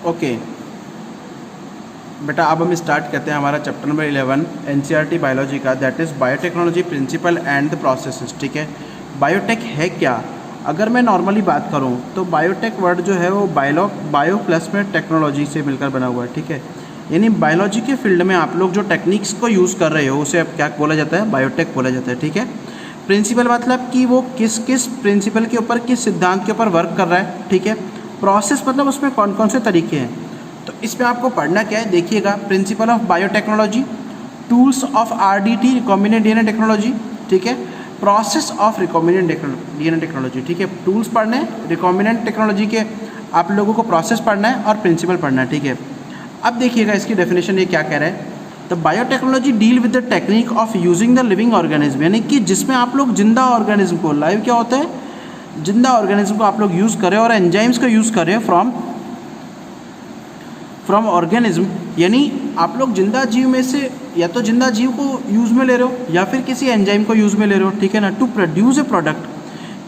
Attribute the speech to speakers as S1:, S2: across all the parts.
S1: Okay बेटा, अब हम स्टार्ट करते हैं हमारा चैप्टर नंबर 11 एनसीईआरटी बायोलॉजी का, that is biotechnology principle and the processes. ठीक है, बायोटेक है क्या? अगर मैं नॉर्मली बात करूं तो बायोटेक वर्ड जो है वो बायो प्लस में टेक्नोलॉजी से मिलकर बना हुआ है। ठीक है, यानी बायोलॉजी के फील्ड में आप लोग जो टेक्निक्स को यूज़ कर रहे हो उसे अब क्या बोला जाता है? बायोटेक बोला जाता है। ठीक है, प्रिंसिपल मतलब कि वो किस किस प्रिंसिपल के ऊपर, किस सिद्धांत के ऊपर वर्क कर रहा है। ठीक है, प्रोसेस मतलब उसमें कौन कौन से तरीके हैं। तो इसमें आपको पढ़ना क्या है, देखिएगा। Principle of biotechnology, tools of RDT recombinant DNA technology. ठीक है, process of recombinant DNA technology. ठीक है, टूल्स पढ़ने हैं, रिकॉम्बिनेंट टेक्नोलॉजी के आप लोगों को प्रोसेस पढ़ना है और प्रिंसिपल पढ़ना है। ठीक है, अब देखिएगा इसकी डेफिनेशन ये क्या कह रहा है। The biotechnology deal with the technique of using the living organism, यानी कि जिसमें आप लोग जिंदा ऑर्गेनिज्म को, लाइव क्या होता है, जिंदा ऑर्गेनिज्म को आप लोग यूज़ करें और एंजाइम्स को यूज़ करें फ्रॉम ऑर्गेनिज्म, यानी आप लोग जिंदा जीव में से या तो जिंदा जीव को यूज़ में ले रहे हो या फिर किसी एंजाइम को यूज़ में ले रहे हो। ठीक है ना, टू प्रोड्यूस ए प्रोडक्ट,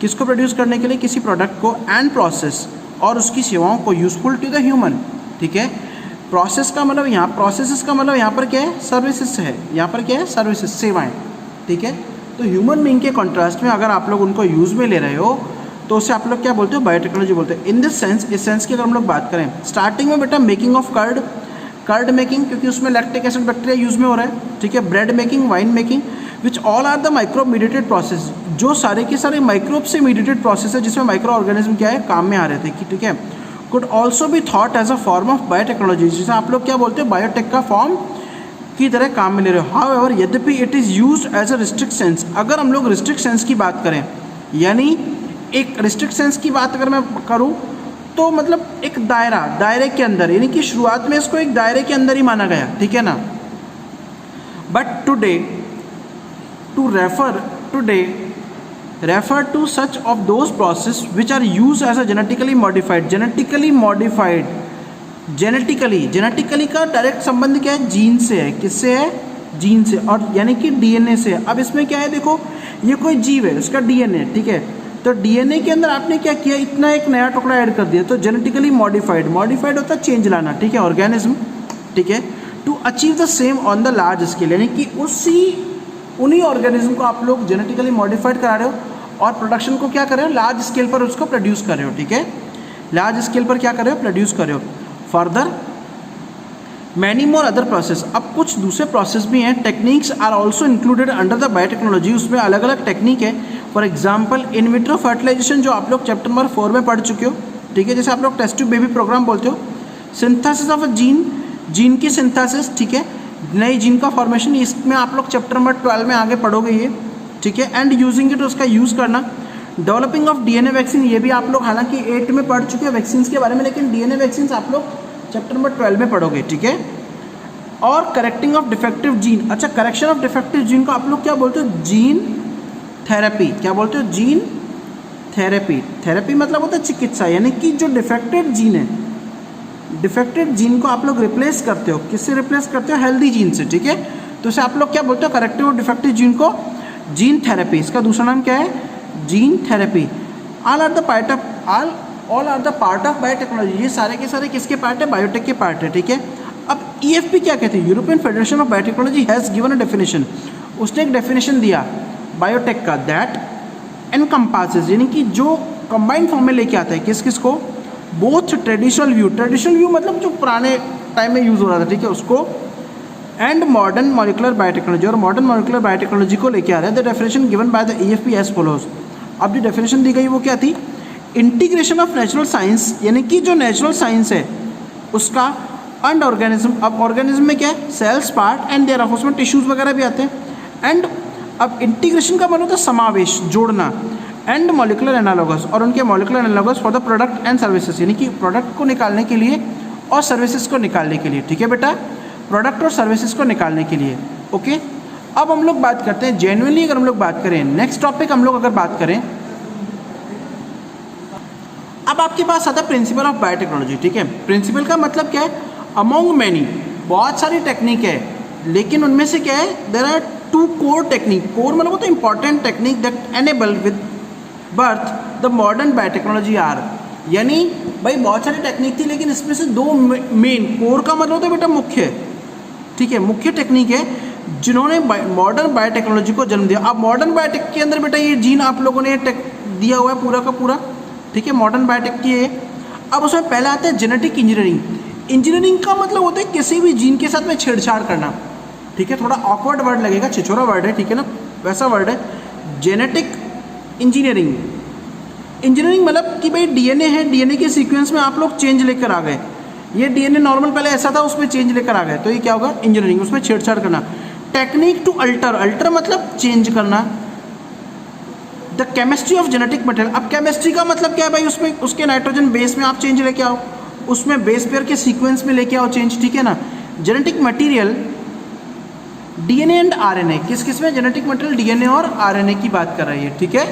S1: किसको प्रोड्यूस करने के लिए? किसी प्रोडक्ट को, एंड प्रोसेस, और उसकी सेवाओं को, यूजफुल टू द ह्यूमन। ठीक है, प्रोसेस का मतलब यहाँ, प्रोसेसेस का मतलब यहाँ पर क्या है? सर्विसेज है। यहाँ पर क्या है? सर्विसेज, सेवाएं। ठीक है, तो ह्यूमन बीइंग के कॉन्ट्रास्ट में अगर आप लोग उनको यूज़ में ले रहे हो तो उसे आप लोग क्या बोलते हो? बायोटेक्नोलॉजी बोलते हैं। इन दिस सेंस, इस सेंस की अगर हम लोग बात करें, स्टार्टिंग में बेटा मेकिंग ऑफ कर्ड मेकिंग, क्योंकि उसमें लैक्टिक एसिड बैक्टीरिया यूज़ में हो रहा है। ठीक है, bread making, wine making, which all are the microbe mediated process, जो सारे के सारे माइक्रोब से मीडिएटेड प्रोसेस है जिसमें माइक्रो ऑर्गेनिज्म क्या है? काम में आ रहे थे। ठीक है, could also be thought as a form of biotechnology, जिसे आप लोग क्या बोलते हो? बायोटेक का फॉर्म की तरह काम में ले रहे हो। हाउएवर, यद्यपि it is used as a restrict sense, अगर हम लोग रिस्ट्रिक्ट सेंस की बात करें, यानी एक रिस्ट्रिक्ट सेंस की बात अगर मैं करूं तो मतलब एक दायरे के अंदर, यानी कि शुरुआत में इसको एक दायरे के अंदर ही माना गया। ठीक है ना, but today refer to such of those process which are used as a genetically modified genetically का डायरेक्ट संबंध क्या है? जीन से है। किससे है? जीन से, और यानी कि डीएनए से। अब इसमें क्या है, देखो ये कोई जीव है, उसका डीएनए। ठीक है, तो डीएनए के अंदर आपने क्या किया? इतना एक नया टुकड़ा ऐड कर दिया, तो जेनेटिकली मॉडिफाइड होता है चेंज लाना। ठीक है, ऑर्गेनिज्म। ठीक है, to achieve the same on the large scale, यानी कि उन्हीं ऑर्गेनिज्म को आप लोग जेनेटिकली मॉडिफाइड करा रहे हो और प्रोडक्शन को क्या कर रहे हो? लार्ज स्केल पर उसको प्रोड्यूस कर रहे हो। ठीक है, लार्ज स्केल पर क्या कर रहे हो? प्रोड्यूस कर रहे हो। Further many more other process, अब कुछ दूसरे प्रोसेस भी हैं। Techniques are also included under the biotechnology, उसमें अलग अलग टेक्निक है। For example in vitro fertilization, जो आप लोग चैप्टर नंबर 4 में पढ़ चुके हो। ठीक है, जैसे आप लोग टेस्ट ट्यूब बेबी प्रोग्राम बोलते हो। सिंथेसिस ऑफ अ जीन की सिंथेसिस। ठीक है, नई जीन का फॉर्मेशन, इसमें आप लोग चैप्टर नंबर 12 में आगे पढ़ोगे ये। ठीक है, एंड यूजिंग इट, उसका यूज़ करना। डेवलपिंग ऑफ डीएनए वैक्सीन, ये भी आप लोग हालांकि 8 में पढ़ चुके हैं वैक्सीन के बारे में, लेकिन डीएनए वैक्सीन आप लोग चैप्टर नंबर 12 में पढ़ोगे। ठीक है, और करेक्टिंग ऑफ डिफेक्टिव जीन। अच्छा, करेक्शन ऑफ डिफेक्टिव जीन को आप लोग क्या बोलते हो? Gene therapy. क्या बोलते हो? Gene therapy. थेरेपी मतलब होता है चिकित्सा, यानी कि जो डिफेक्टेड जीन है, डिफेक्टेड जीन को आप लोग रिप्लेस करते हो। किससे रिप्लेस करते हो? हेल्दी जीन से। ठीक है, तो इसे आप लोग क्या बोलते हो? करेक्टिव और डिफेक्टिव जीन को जीन थेरेपी। इसका दूसरा नाम क्या है? Gene therapy. All are the part of biotechnology, ये सारे के सारे किसके पार्ट है? बायोटेक के पार्ट है। ठीक है, अब ईएफपी क्या कहते हैं? European federation of biotechnology has given a definition, उसने एक डेफिनेशन दिया बायोटेक का, दैट एनकम्पासेस, यानी कि जो कंबाइंड फॉर्म में लेके आता है किस किस को? बोथ ट्रेडिशनल व्यू मतलब जो पुराने टाइम में यूज़ हो रहा था। ठीक है, उसको, एंड मॉडर्न मॉलिकुलर बायोटेक्नोलॉजी, और मॉडर्न मॉलिकुलर बायोटेक्नोलॉजी को लेके आ रहा है। The definition given by the EFB as follows. अब जो डेफिनेशन दी गई वो क्या थी? इंटीग्रेशन ऑफ नेचुरल साइंस, यानी कि जो नेचुरल साइंस है उसका, एंड ऑर्गेनिज्म। अब ऑर्गेनिज्म में क्या है? सेल्स, पार्ट एंड देयर, उसमें टिश्यूज वगैरह भी आते हैं। एंड अब इंटीग्रेशन का मतलब होता है समावेश, जोड़ना। एंड मॉलिकुलर एनालॉगस, और उनके molecular analogous for the product and services, यानी कि प्रोडक्ट को निकालने के लिए और सर्विसेज को निकालने के लिए। ठीक है बेटा, प्रोडक्ट और सर्विसेज को निकालने के लिए। ओके, अब हम लोग बात करते हैं जेन्युइनली, अगर हम लोग बात करें नेक्स्ट टॉपिक, हम लोग अगर बात करें, अब आपके पास आता है प्रिंसिपल ऑफ बायोटेक्नोलॉजी। ठीक है, प्रिंसिपल का मतलब क्या है? अमोंग मैनी, बहुत सारी टेक्निक है, लेकिन उनमें से क्या है? There are 2 core technique. Core मतलब होता है important technique that enable with birth the modern biotechnology are, यानी भाई बहुत सारी टेक्निक थी, लेकिन इसमें से दो मेन, कोर का मतलब होता है बेटा मुख्य, ठीक है, मुख्य टेक्निक है जिन्होंने मॉडर्न बायोटेक्नोलॉजी को जन्म दिया। अब मॉडर्न बायोटेक के अंदर बेटा ये जीन आप लोगों ने दिया हुआ है पूरा का पूरा, ठीक है, मॉडर्न बायोटेक की है। अब उसमें पहला आता है जेनेटिक इंजीनियरिंग। इंजीनियरिंग का मतलब होता है किसी भी जीन के साथ में छेड़छाड़ करना, ठीक है, थोड़ा ऑकवर्ड वर्ड लगेगा, छिछोरा वर्ड है, ठीक है ना, वैसा वर्ड है जेनेटिक इंजीनियरिंग। इंजीनियरिंग मतलब कि भाई डीएनए है, डीएनए के सीक्वेंस में आप लोग चेंज लेकर आ गए, ये डीएनए नॉर्मल पहले ऐसा था, उसमें चेंज लेकर आ गए, तो ये क्या होगा, इंजीनियरिंग, उसमें छेड़छाड़ करना। टेक्निक टू अल्टर, अल्टर मतलब चेंज करना। The chemistry of genetic material, अब केमिस्ट्री का मतलब क्या है भाई, उसमें उसके नाइट्रोजन बेस में आप चेंज लेके आओ, उसमें बेस पेयर के सीक्वेंस में लेके आओ चेंज, ठीक है ना। Genetic material DNA and RNA, किस किस में जेनेटिक मटेरियल, डीएनए और आरएनए की बात कर रही है, ठीक है,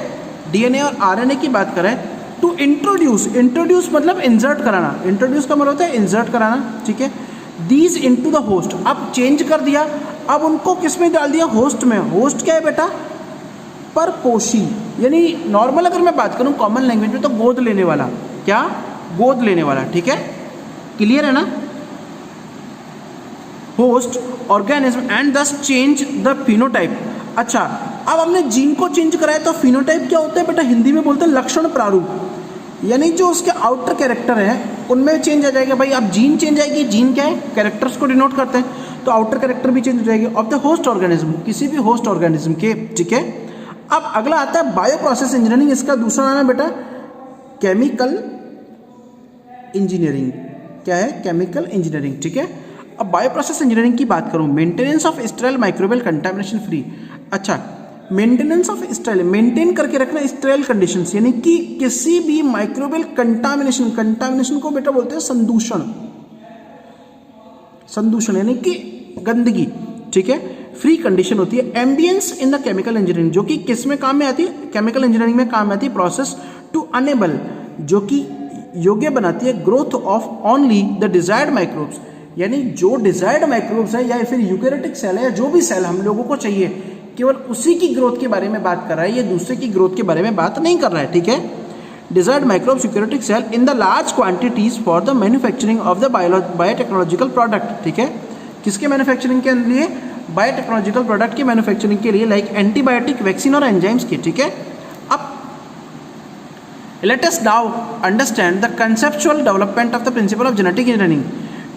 S1: डीएनए और आरएनए की बात करें। टू इंट्रोड्यूस, इंट्रोड्यूस मतलब इंसर्ट कराना, इंट्रोड्यूस का मतलब होता है इंसर्ट कराना, ठीक है, दीज इनटू द होस्ट, अब चेंज कर दिया, अब उनको किस में डाल दिया, होस्ट में। होस्ट क्या है बेटा, परपोषी, यानी नॉर्मल अगर मैं बात करूं कॉमन लैंग्वेज में तो गोद लेने वाला, क्या, गोद लेने वाला, ठीक है, क्लियर है ना। होस्ट ऑर्गेनिज्म एंड दस चेंज द फिनोटाइप। अच्छा, अब हमने जीन को चेंज कराया तो फिनोटाइप क्या होता है बेटा, हिंदी में बोलते हैं लक्षण प्रारूप, यानी जो उसके आउटर कैरेक्टर हैं उनमें चेंज आ जाएगा। भाई अब जीन चेंज आएगी, जीन क्या है, कैरेक्टर्स को डिनोट करते हैं, तो आउटर कैरेक्टर भी चेंज हो जाएगी ऑफ द होस्ट ऑर्गेनिज्म, किसी भी होस्ट ऑर्गेनिज्म के, ठीक है। अब अगला आता है बायो प्रोसेस इंजीनियरिंग, इसका दूसरा नाम है बेटा केमिकल इंजीनियरिंग। क्या है, केमिकल इंजीनियरिंग, ठीक है। अब बायो प्रोसेस इंजीनियरिंग की बात करूं, maintenance of sterile microbial contamination free. अच्छा, मेंटेनेंस ऑफ स्टेराइल, मेंटेन करके रखना स्टेराइल कंडीशंस, यानी कि किसी भी माइक्रोबियल कंटामिनेशन, कंटामिनेशन को बेटा बोलते हैं संदूषण, संदूषण यानी कि गंदगी, ठीक है, फ्री कंडीशन होती है। Ambience in the chemical engineering, जो कि किस में काम में आती है, केमिकल इंजीनियरिंग में काम में आती है। प्रोसेस टू अनेबल, जो कि योग्य बनाती है growth of only the desired microbes, यानी जो डिजायर्ड माइक्रोब्स है या फिर यूकेरियोटिक सेल है, जो भी सेल हम लोगों को चाहिए, केवल उसी की ग्रोथ के बारे में बात कर रहा है, ये दूसरे की ग्रोथ के बारे में बात नहीं कर रहा है, ठीक है। Desired microbes eukaryotic cell in the large quantities for the manufacturing of the biotechnological product, ठीक है, किसके मैन्युफैक्चरिंग के लिए, बायोटेक्नोलॉजिकल प्रोडक्ट की मैन्युफैक्चरिंग के लिए, लाइक एंटीबायोटिक, वैक्सीन और एंजाइम्स की, ठीक है। अब let us now understand the conceptual development of the principle of genetic engineering,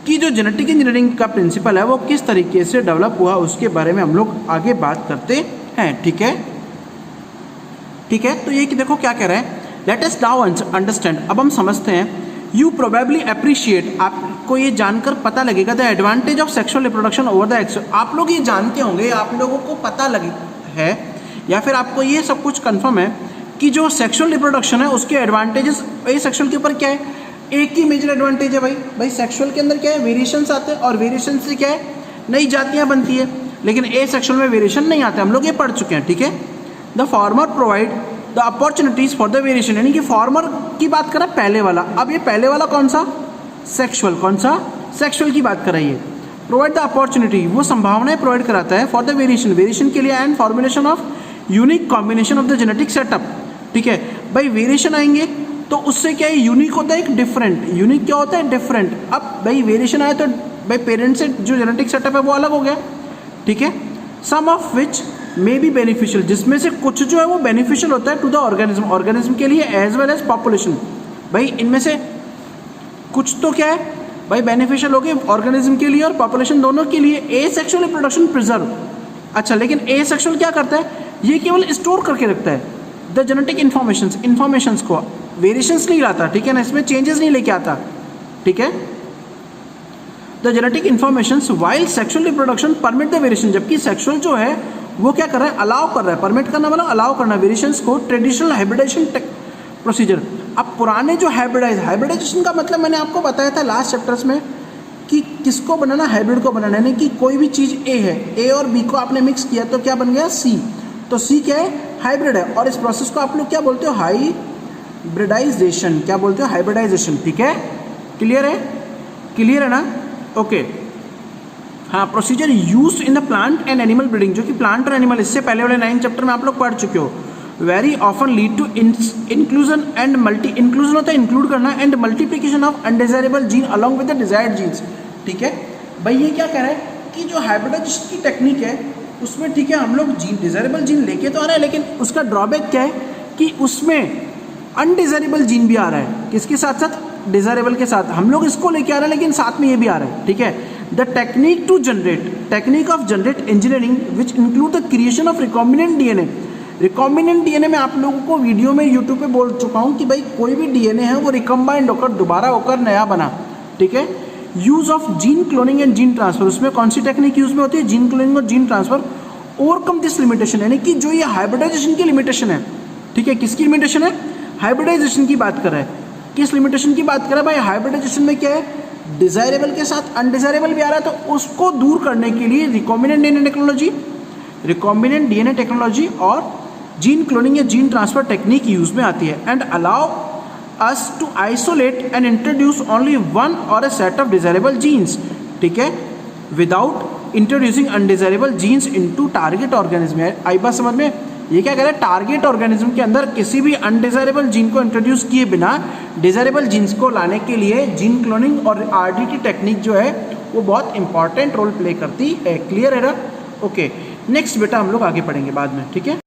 S1: कि जो जेनेटिक इंजीनियरिंग का प्रिंसिपल है वो किस तरीके से डेवलप हुआ, उसके बारे में हम लोग आगे बात करते हैं, ठीक है, ठीक है। तो ये कि देखो क्या कह रहा है, लेट अस नाउ अंडरस्टैंड, अब हम समझते हैं। यू प्रोबेबली अप्रिशिएट, आपको ये जानकर पता लगेगा, the advantage of sexual reproduction over the x, आप लोग ये जानते होंगे, आप लोगों को पता लगे है या फिर आपको ये सब कुछ कंफर्म है कि जो सेक्सुअल रिप्रोडक्शन है उसके एडवांटेजेस, ये सेक्सुअल के ऊपर क्या है, एक ही मेजर एडवांटेज है भाई सेक्सुअल के अंदर क्या है, वेरिएशंस आते हैं, और वेरिएशन से क्या है, नई जातियां बनती है, लेकिन ए सेक्सुअल में वेरिएशन नहीं आते, हम लोग ये पढ़ चुके हैं, ठीक है। The farmer provide the opportunities for the variation, यानी कि फार्मर की बात करें पहले वाला, अब ये पहले वाला कौन सा, सेक्सुअल, कौन सा, सेक्सुअल की बात कर रही है। प्रोवाइड द अपॉर्चुनिटी, वो संभावनाएं प्रोवाइड कराता है फॉर द वेरिएशन, वेरिएशन के लिए, and formulation of unique combination of the genetic setup, ठीक है। भाई वेरिएशन आएंगे तो उससे क्या है, यूनिक होता है एक डिफरेंट, यूनिक क्या होता है, डिफरेंट। अब भाई वेरिएशन आया तो भाई पेरेंट्स से जो जेनेटिक सेटअप है वो अलग हो गया, ठीक है। Some of which may be beneficial, जिसमें से कुछ जो है वो बेनिफिशियल होता है टू द ऑर्गेनिज्म, ऑर्गेनिज्म के लिए, एज वेल एज पॉपुलेशन। भाई इनमें से कुछ तो क्या है भाई बेनिफिशियल हो गए ऑर्गेनिज्म के लिए और पॉपुलेशन दोनों के लिए। ए सेक्सुअल रिप्रोडक्शन प्रिजर्व, अच्छा, लेकिन ए सेक्सुअल क्या करता है, ये केवल स्टोर करके रखता है द जेनेटिक इन्फॉर्मेशंस को, वेरिएशंस नहीं लाता, ठीक है ना, इसमें चेंजेस नहीं लेके आता, ठीक है। The genetic informations while sexual reproduction permit the variation, जबकि सेक्सुअल जो है वो क्या कर रहा है, अलाउ कर रहा है, परमिट करना मतलब अलाउ करना वेरिएशंस को। ट्रेडिशनल हाइब्रिडाइजेशन प्रोसीजर, अब पुराने जो हाइब्रिडाइजेशन का मतलब मैंने आपको बताया था लास्ट चैप्टर्स में कि किसको बनाना, हाइब्रिड को बनाना, यानी कि कोई भी चीज़ ए है, ए और बी को आपने मिक्स किया तो क्या बन गया, सी, तो सी क्या है, हाइब्रिड है, और इस प्रोसेस को आप लोग क्या बोलते हो, हाइब्रिडाइजेशन, क्या बोलते हो, हाइब्रिडाइजेशन, ठीक है। क्लियर है, क्लियर है ना, ओके। हाँ, procedure use in the plant and animal breeding, जो कि प्लांट और एनिमल, इससे पहले वाले 9 चैप्टर में आप लोग पढ़ चुके हो। Very often lead to inclusion and inclusion होता है इंक्लूड करना and multiplication of undesirable gene along with the desired genes. ठीक है भाई, ये क्या कह रहा है कि जो हाइब्रिडाइजेशन की टेक्निक है उसमें ठीक है हम लोग जीन डिजायरेबल जीन लेके तो आ रहे हैं, लेकिन उसका ड्रॉबैक क्या है कि उसमें अनडिजायरेबल जीन भी आ रहा है, किसके साथ साथ, डिजायरेबल के साथ। हम लोग इसको लेके आ रहे हैं लेकिन साथ में ये भी आ रहा है। ठीक है, the technique of generate engineering which include the creation of recombinant DNA. Recombinant DNA में आप लोगों को वीडियो में यूट्यूब पे बोल चुका हूँ कि भाई कोई भी डीएनए है वो रिकम्बाइंड होकर दोबारा होकर नया बना। ठीक है, use of gene cloning and gene transfer, उसमें कौन सी टेक्निक यूज में होती है, जीन क्लोनिंग और gene transfer. Overcome this limitation, यानी कि जो ये हाइब्रिडाइजेशन की लिमिटेशन है, ठीक है, किसकी लिमिटेशन है, हाइब्रिडाइजेशन की बात कर रहा है। किस लिमिटेशन की बात कर रहा है भाई, हाइब्रिडाइजेशन में क्या है, डिजायरेबल के साथ अनडिजायरेबल भी आ रहा है, तो उसको दूर करने के लिए रिकॉम्बिनेंट डीएनए टेक्नोलॉजी और जीन क्लोनिंग या जीन ट्रांसफर टेक्निक यूज में आती है। And allow us to isolate and introduce only one or a set of desirable genes. ठीक है, without introducing undesirable genes into target organism. आई बात समझ में, ये क्या कह रहा है, टारगेट ऑर्गेनिज्म के अंदर किसी भी अनडिजायरेबल जीन को इंट्रोड्यूस किए बिना डिजायरेबल जीन्स को लाने के लिए जीन क्लोनिंग और आरडीटी टेक्निक जो है वो बहुत इंपॉर्टेंट रोल प्ले करती है। क्लियर है ना? ओके, नेक्स्ट बेटा हम लोग आगे पढ़ेंगे बाद में। ठीक है।